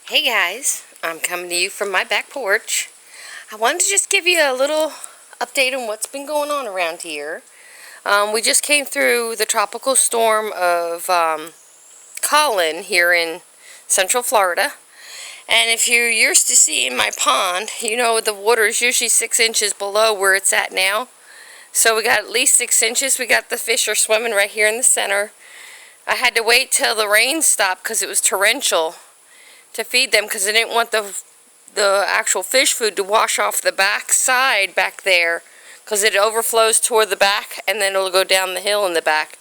Hey guys, I'm coming to you from my back porch. I wanted to just give you a little update on what's been going on around here. We just came through the tropical storm of Colen here in Central Florida. And if you're used to seeing my pond, you know the water is usually 6 inches below where it's at now. So we got at least 6 inches. We got the fish are swimming right here in the center. I had to wait till the rain stopped because it was torrential to feed them, because I didn't want the actual fish food to wash off the back side back there, because it overflows toward the back and then it'll go down the hill in the back,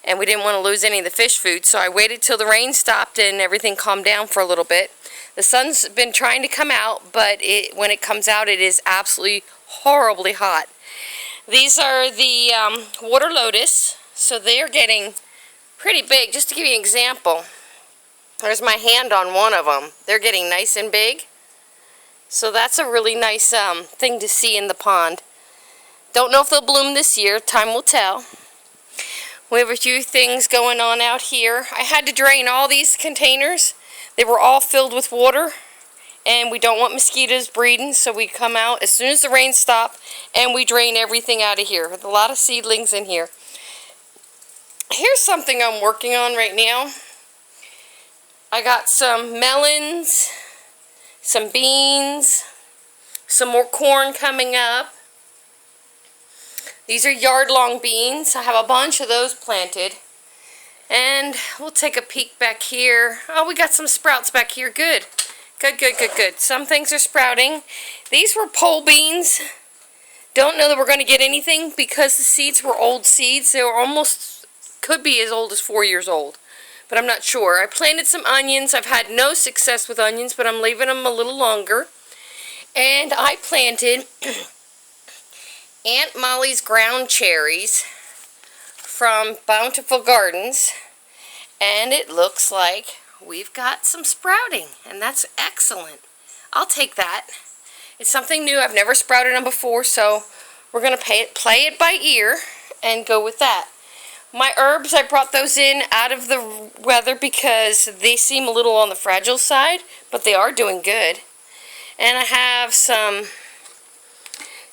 and we didn't want to lose any of the fish food. So I waited till the rain stopped and everything calmed down for a little bit. The sun's been trying to come out, but when it comes out it is absolutely horribly hot. These are the water lotus, so they're getting pretty big. Just to give you an example, there's my hand on one of them. They're getting nice and big. So that's a really nice thing to see in the pond. Don't know if they'll bloom this year. Time will tell. We have a few things going on out here. I had to drain all these containers. They were all filled with water. And we don't want mosquitoes breeding, so we come out as soon as the rain stops and we drain everything out of here. With a lot of seedlings in here. Here's something I'm working on right now. I got some melons, some beans, some more corn coming up. These are yard-long beans. I have a bunch of those planted. And we'll take a peek back here. Oh, we got some sprouts back here. Good. Good. Some things are sprouting. These were pole beans. Don't know that we're going to get anything because the seeds were old seeds. They were almost, could be as old as 4 years old. But I'm not sure. I planted some onions. I've had no success with onions, but I'm leaving them a little longer. And I planted Aunt Molly's ground cherries from Bountiful Gardens. And it looks like we've got some sprouting. And that's excellent. I'll take that. It's something new. I've never sprouted them before, so we're going to play it by ear and go with that. My herbs, I brought those in out of the weather because they seem a little on the fragile side, but they are doing good. And I have some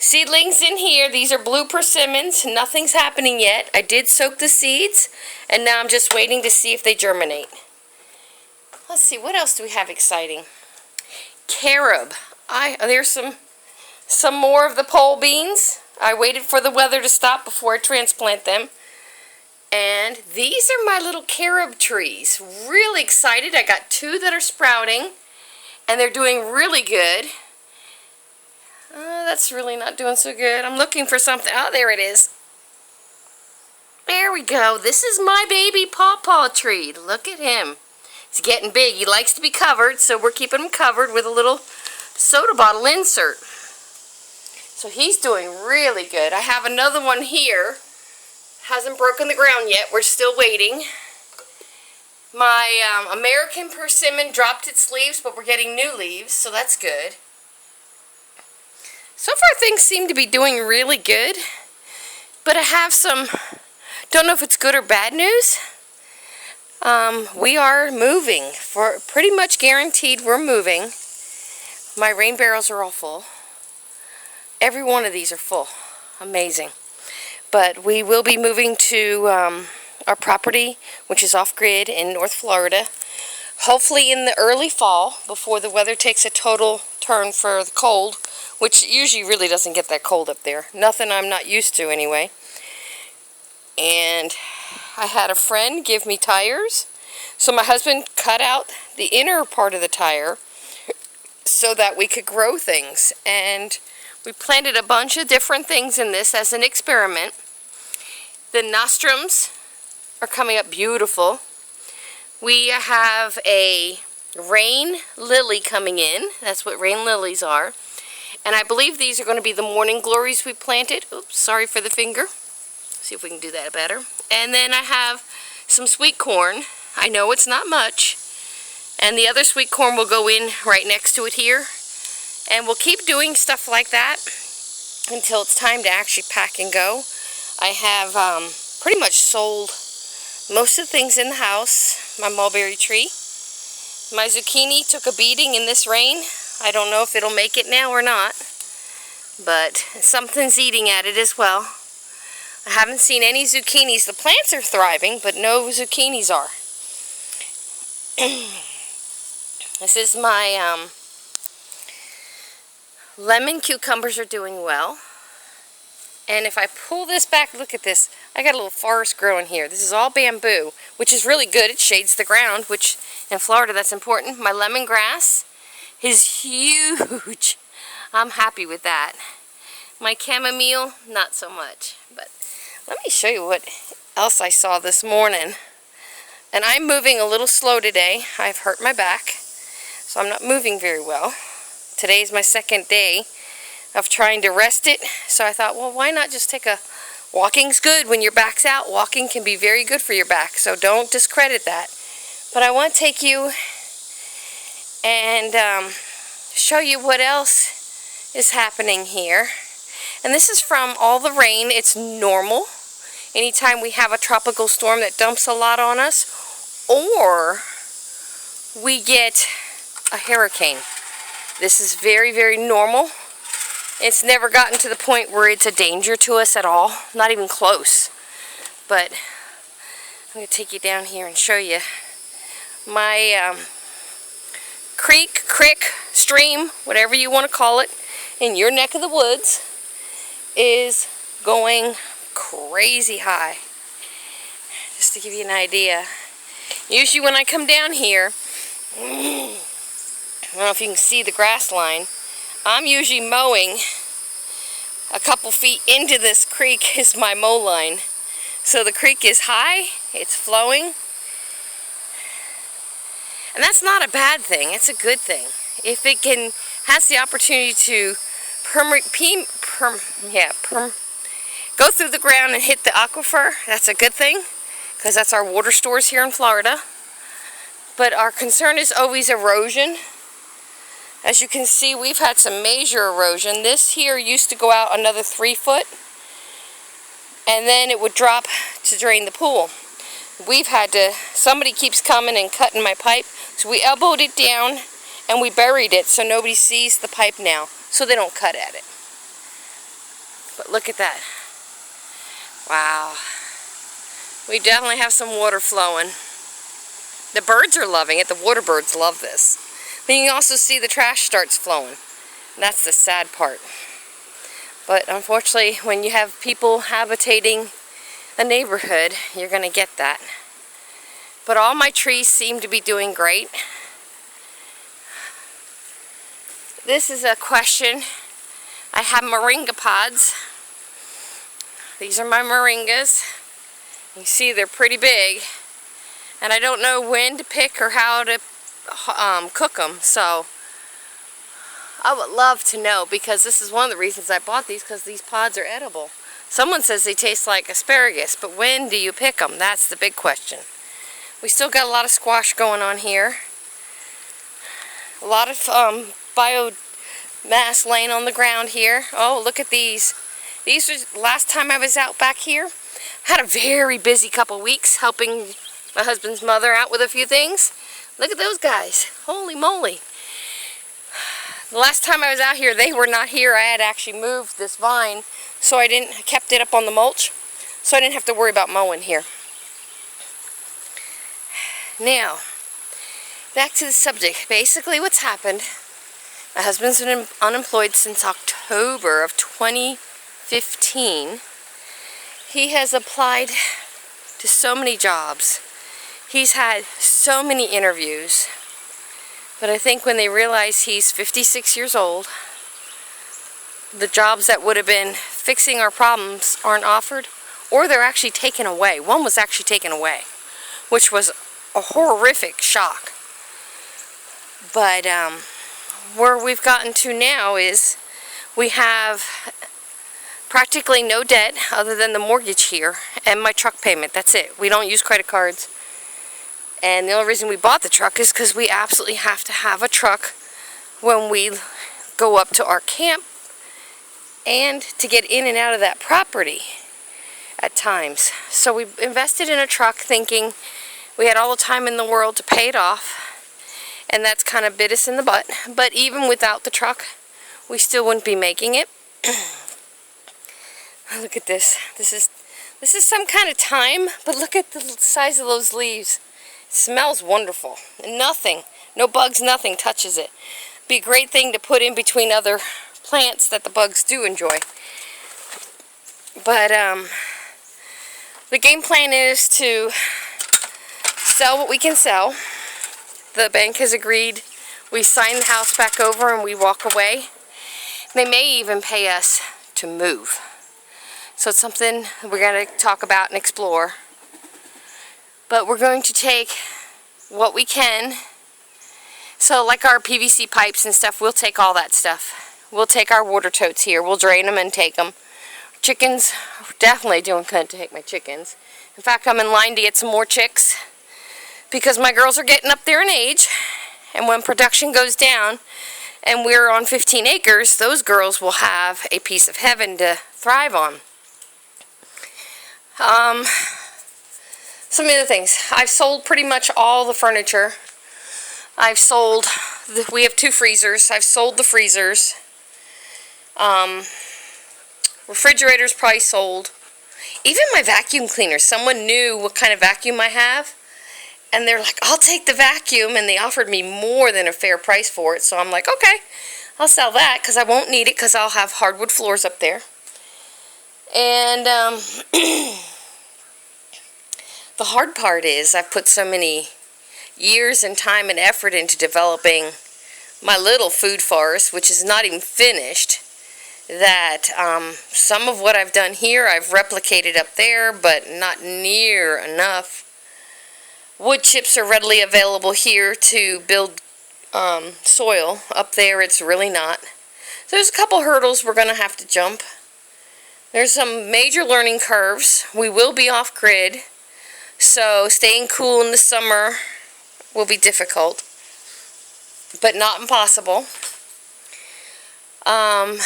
seedlings in here. These are blue persimmons. Nothing's happening yet. I did soak the seeds, and now I'm just waiting to see if they germinate. Let's see, what else do we have exciting? Carob. There's some more of the pole beans. I waited for the weather to stop before I transplant them. And these are my little carob trees. Really excited. I got 2 that are sprouting, and they're doing really good. That's really not doing so good. I'm looking for something. Oh, there it is. There we go. This is my baby pawpaw tree. Look at him. He's getting big. He likes to be covered, so we're keeping him covered with a little soda bottle insert. So he's doing really good. I have another one here. Hasn't broken the ground yet. We're still waiting. My American persimmon dropped its leaves, but we're getting new leaves, so that's good. So far things seem to be doing really good. But I have some, don't know if it's good or bad news. We are moving. For pretty much guaranteed we're moving. My rain barrels are all full. Every one of these are full. Amazing. But we will be moving to our property, which is off-grid in North Florida, hopefully in the early fall, before the weather takes a total turn for the cold, which usually really doesn't get that cold up there. Nothing I'm not used to anyway. And I had a friend give me tires, so my husband cut out the inner part of the tire so that we could grow things. And we planted a bunch of different things in this as an experiment. The nostrums are coming up beautiful. We have a rain lily coming in. That's what rain lilies are. And I believe these are going to be the morning glories we planted. Oops, sorry for the finger. See if we can do that better. And then I have some sweet corn. I know it's not much. And the other sweet corn will go in right next to it here. And we'll keep doing stuff like that until it's time to actually pack and go. I have pretty much sold most of the things in the house. My mulberry tree. My zucchini took a beating in this rain. I don't know if it'll make it now or not, but something's eating at it as well. I haven't seen any zucchinis. The plants are thriving, but no zucchinis are. This is my lemon cucumbers are doing well. And if I pull this back, look at this. I got a little forest growing here. This is all bamboo, which is really good. It shades the ground, which in Florida that's important. My lemongrass is huge. I'm happy with that. My chamomile, not so much. But let me show you what else I saw this morning. And I'm moving a little slow today. I've hurt my back, so I'm not moving very well. Today's my second day of trying to rest it, so I thought, well, why not just take a... Walking's good when your back's out. Walking can be very good for your back, so don't discredit that. But I want to take you and show you what else is happening here. And this is from all the rain. It's normal. Anytime we have a tropical storm that dumps a lot on us, or we get a hurricane. This is very, very normal. It's never gotten to the point where it's a danger to us at all. Not even close. But I'm going to take you down here and show you my creek, stream, whatever you want to call it, in your neck of the woods is going crazy high. Just to give you an idea. Usually when I come down here, I don't know if you can see the grass line, I'm usually mowing a couple feet into this creek is my mow line. So the creek is high, it's flowing. And that's not a bad thing, it's a good thing. If it has the opportunity to go through the ground and hit the aquifer, that's a good thing, because that's our water stores here in Florida. But our concern is always erosion. As you can see, we've had some major erosion. This here used to go out another 3 foot, and then it would drop to drain the pool. We've had to, somebody keeps coming and cutting my pipe, so we elbowed it down and we buried it so nobody sees the pipe now, so they don't cut at it. But look at that. Wow. We definitely have some water flowing. The birds are loving it. The water birds love this. But you can also see the trash starts flowing. That's the sad part. But unfortunately, when you have people habitating a neighborhood, you're going to get that. But all my trees seem to be doing great. This is a question. I have moringa pods. These are my moringas. You see they're pretty big. And I don't know when to pick or how to cook them, so I would love to know, because this is one of the reasons I bought these, because these pods are edible. Someone says they taste like asparagus, but when do you pick them? That's the big question. We still got a lot of squash going on here. A lot of biomass laying on the ground here. Oh, look at these. These are, last time I was out back here, had a very busy couple weeks helping my husband's mother out with a few things. Look at those guys. Holy moly. The last time I was out here, they were not here. I had actually moved this vine, so I kept it up on the mulch, so I didn't have to worry about mowing here. Now, back to the subject. Basically what's happened, my husband's been unemployed since October of 2015. He has applied to so many jobs. He's had so many interviews, but I think when they realize he's 56 years old, the jobs that would have been fixing our problems aren't offered, or they're actually taken away. One was actually taken away, which was a horrific shock. But where we've gotten to now is we have practically no debt other than the mortgage here and my truck payment. That's it. We don't use credit cards. And the only reason we bought the truck is because we absolutely have to have a truck when we go up to our camp and to get in and out of that property at times. So we invested in a truck thinking we had all the time in the world to pay it off. and that's kind of bit us in the butt. But even without the truck, we still wouldn't be making it. Look at this. This is some kind of thyme, but look at the size of those leaves. It smells wonderful. Nothing, no bugs, nothing touches it. Be a great thing to put in between other plants that the bugs do enjoy. But the game plan is to sell what we can sell. The bank has agreed. We sign the house back over and we walk away. They may even pay us to move. So it's something we're going to talk about and explore. But we're going to take what we can. So like our PVC pipes and stuff, we'll take all that stuff. We'll take our water totes here. We'll drain them and take them. Chickens, definitely doing good to take my chickens. In fact, I'm in line to get some more chicks because my girls are getting up there in age. And when production goes down and we're on 15 acres, those girls will have a piece of heaven to thrive on. Some other things. I've sold pretty much all the furniture. I've sold, we have 2 freezers. I've sold the freezers. Refrigerator's probably sold. Even my vacuum cleaner. Someone knew what kind of vacuum I have. And they're like, I'll take the vacuum. And they offered me more than a fair price for it. So I'm like, okay, I'll sell that because I won't need it because I'll have hardwood floors up there. And the hard part is I've put so many years and time and effort into developing my little food forest, which is not even finished, that some of what I've done here I've replicated up there, but not near enough. Wood chips are readily available here to build soil. Up there it's really not. So there's a couple hurdles we're going to have to jump. There's some major learning curves. We will be off grid, so staying cool in the summer will be difficult, but not impossible. As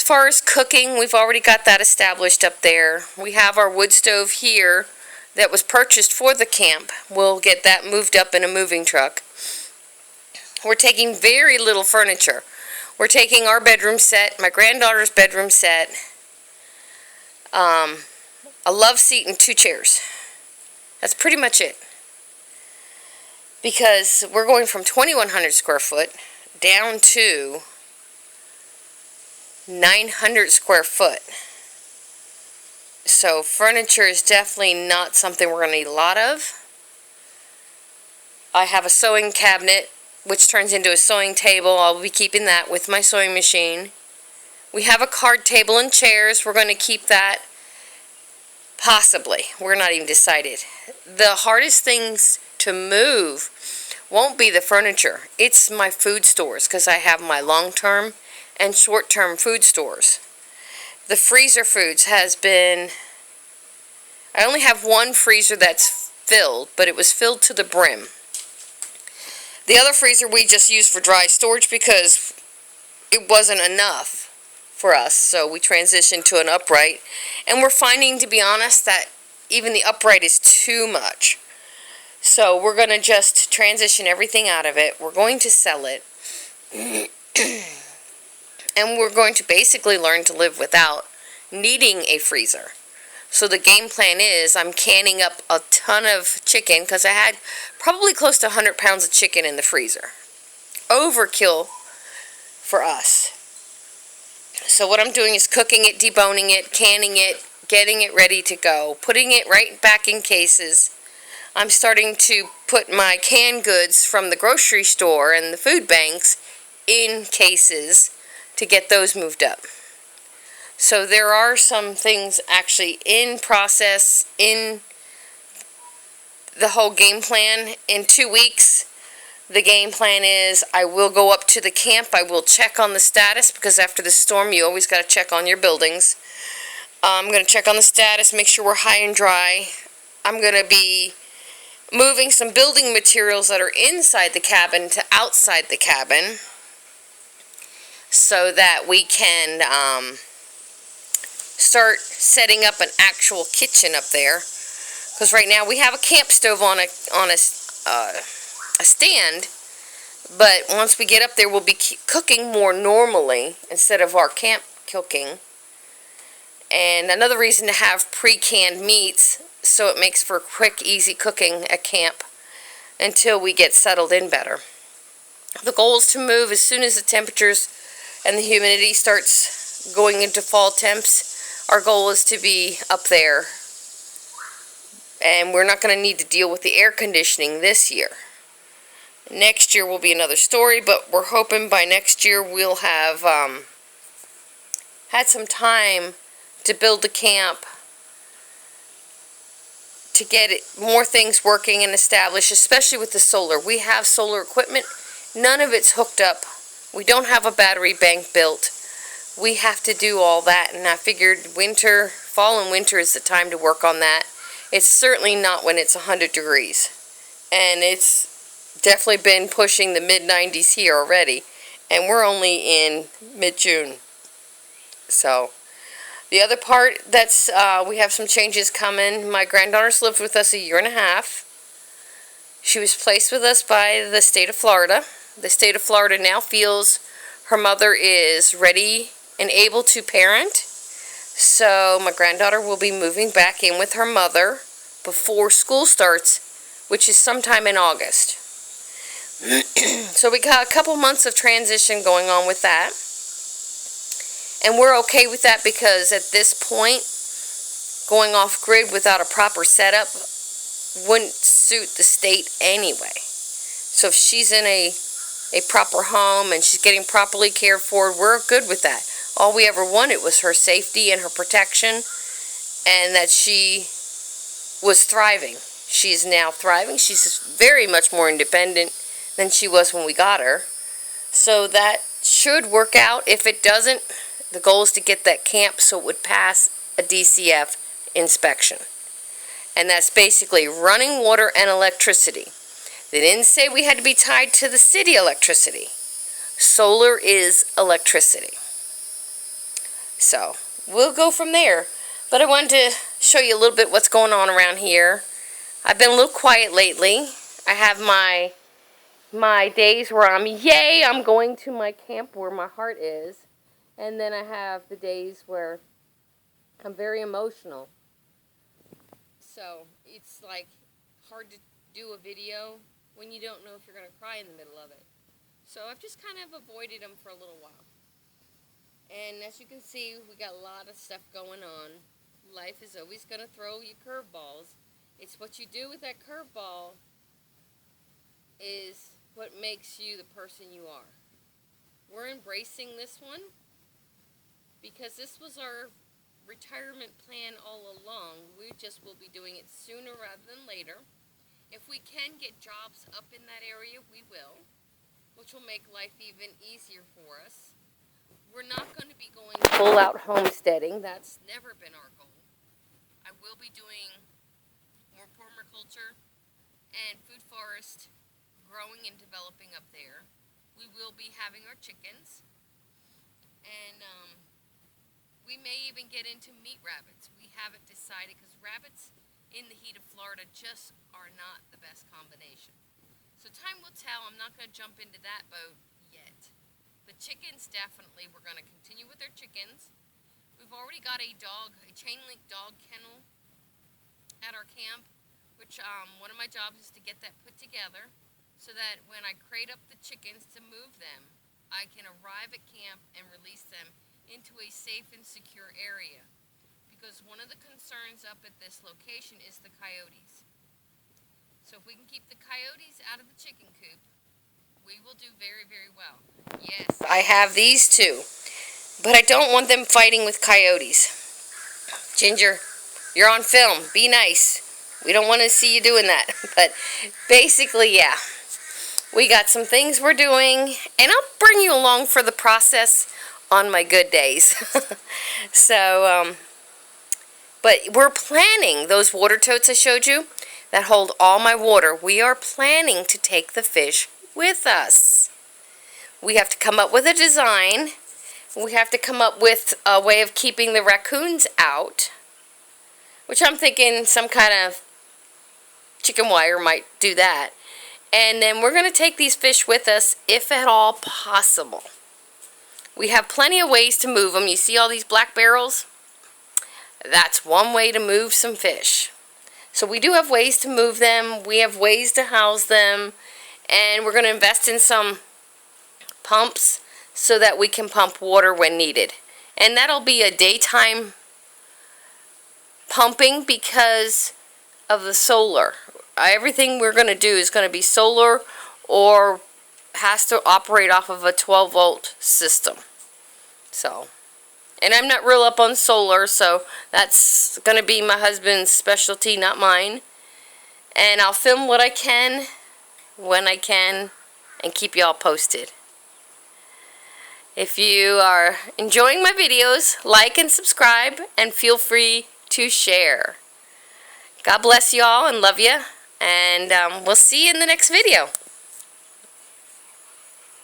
far as cooking, we've already got that established up there. We have our wood stove here that was purchased for the camp. We'll get that moved up in a moving truck. We're taking very little furniture. We're taking our bedroom set, my granddaughter's bedroom set, a love seat and 2 chairs. That's pretty much it. Because we're going from 2,100 square foot down to 900 square foot. So furniture is definitely not something we're going to need a lot of. I have a sewing cabinet which turns into a sewing table. I'll be keeping that with my sewing machine. We have a card table and chairs. We're going to keep that. Possibly. We're not even decided. The hardest things to move won't be the furniture. It's my food stores, because I have my long-term and short-term food stores. The freezer foods has been... I only have one freezer that's filled, but it was filled to the brim. The other freezer we just used for dry storage because it wasn't enough for us, so we transitioned to an upright. And we're finding, to be honest, that even the upright is too much. So we're going to just transition everything out of it. We're going to sell it. And we're going to basically learn to live without needing a freezer. So the game plan is I'm canning up a ton of chicken because I had probably close to 100 pounds of chicken in the freezer. Overkill for us. So what I'm doing is cooking it, deboning it, canning it, getting it ready to go, putting it right back in cases. I'm starting to put my canned goods from the grocery store and the food banks in cases to get those moved up. So there are some things actually in process in the whole game plan. In 2 weeks, the game plan is I will go up to the camp. I will check on the status because after the storm you always got to check on your buildings. I'm going to check on the status, make sure we're high and dry. I'm going to be moving some building materials that are inside the cabin to outside the cabin so that we can start setting up an actual kitchen up there. Because right now we have a camp stove on a a stand. But once we get up there, we'll be cooking more normally instead of our camp cooking. And another reason to have pre-canned meats, so it makes for quick, easy cooking at camp until we get settled in better. The goal is to move as soon as the temperatures and the humidity starts going into fall temps. Our goal is to be up there. And we're not going to need to deal with the air conditioning this year. Next year will be another story, but we're hoping by next year we'll have had some time to build the camp, to get more things working and established, especially with the solar. We have solar equipment. None of it's hooked up. We don't have a battery bank built. We have to do all that, and I figured fall and winter is the time to work on that. It's certainly not when it's 100 degrees. And it's definitely been pushing the mid-90s here already. And we're only in mid-June. So, the other part that's, we have some changes coming. My granddaughter's lived with us a year and a half. She was placed with us by the state of Florida. The state of Florida now feels her mother is ready and able to parent. So my granddaughter will be moving back in with her mother before school starts, which is sometime in August. So we got a couple months of transition going on with that. And we're okay with that because at this point, going off grid without a proper setup wouldn't suit the state anyway. So if she's in a proper home and she's getting properly cared for, we're good with that. All we ever wanted was her safety and her protection, and that she was thriving. She's now thriving. She's very much more independent than she was when we got her. So that should work out. If it doesn't, the goal is to get that camp so it would pass a DCF inspection. And that's basically running water and electricity. They didn't say we had to be tied to the city electricity. Solar is electricity. So, we'll go from there. But I wanted to show you a little bit what's going on around here. I've been a little quiet lately. I have my days where I'm going to my camp where my heart is. And then I have the days where I'm very emotional. So, it's like hard to do a video when you don't know if you're going to cry in the middle of it. So, I've just kind of avoided them for a little while. And as you can see, we got a lot of stuff going on. Life is always going to throw you curveballs. It's what you do with that curveball is what makes you the person you are. We're embracing this one because this was our retirement plan all along. We just will be doing it sooner rather than later. If we can get jobs up in that area, we will, which will make life even easier for us. We're not going to be going full-out homesteading. That's never been our goal. I will be doing more permaculture and food forest growing and developing up there. We will be having our chickens. And we may even get into meat rabbits. We haven't decided because rabbits in the heat of Florida just are not the best combination. So time will tell. I'm not going to jump into that boat yet. But chickens, definitely, we're going to continue with our chickens. We've already got a chain link dog kennel at our camp, which one of my jobs is to get that put together so that when I crate up the chickens to move them, I can arrive at camp and release them into a safe and secure area. Because one of the concerns up at this location is the coyotes. So if we can keep the coyotes out of the chicken coop, we will do very, very well. Yes, I have these too, but I don't want them fighting with coyotes. Ginger, you're on film. Be nice. We don't want to see you doing that. But basically, yeah, we got some things we're doing, and I'll bring you along for the process on my good days. So, but we're planning those water totes I showed you that hold all my water. We are planning to take the fish with us. We have to come up with a design. We have to come up with a way of keeping the raccoons out, which I'm thinking some kind of chicken wire might do that. And then we're going to take these fish with us if at all possible. We have plenty of ways to move them. You see all these black barrels? That's one way to move some fish. So we do have ways to move them. We have ways to house them. And we're going to invest in some pumps so that we can pump water when needed. And that'll be a daytime pumping because of the solar. Everything we're going to do is going to be solar or has to operate off of a 12-volt system. So, and I'm not real up on solar, so that's going to be my husband's specialty, not mine. And I'll film what I can, when I can, and keep y'all posted. If you are enjoying my videos, like and subscribe, and feel free to share. God bless you all and love you, and we'll see you in the next video.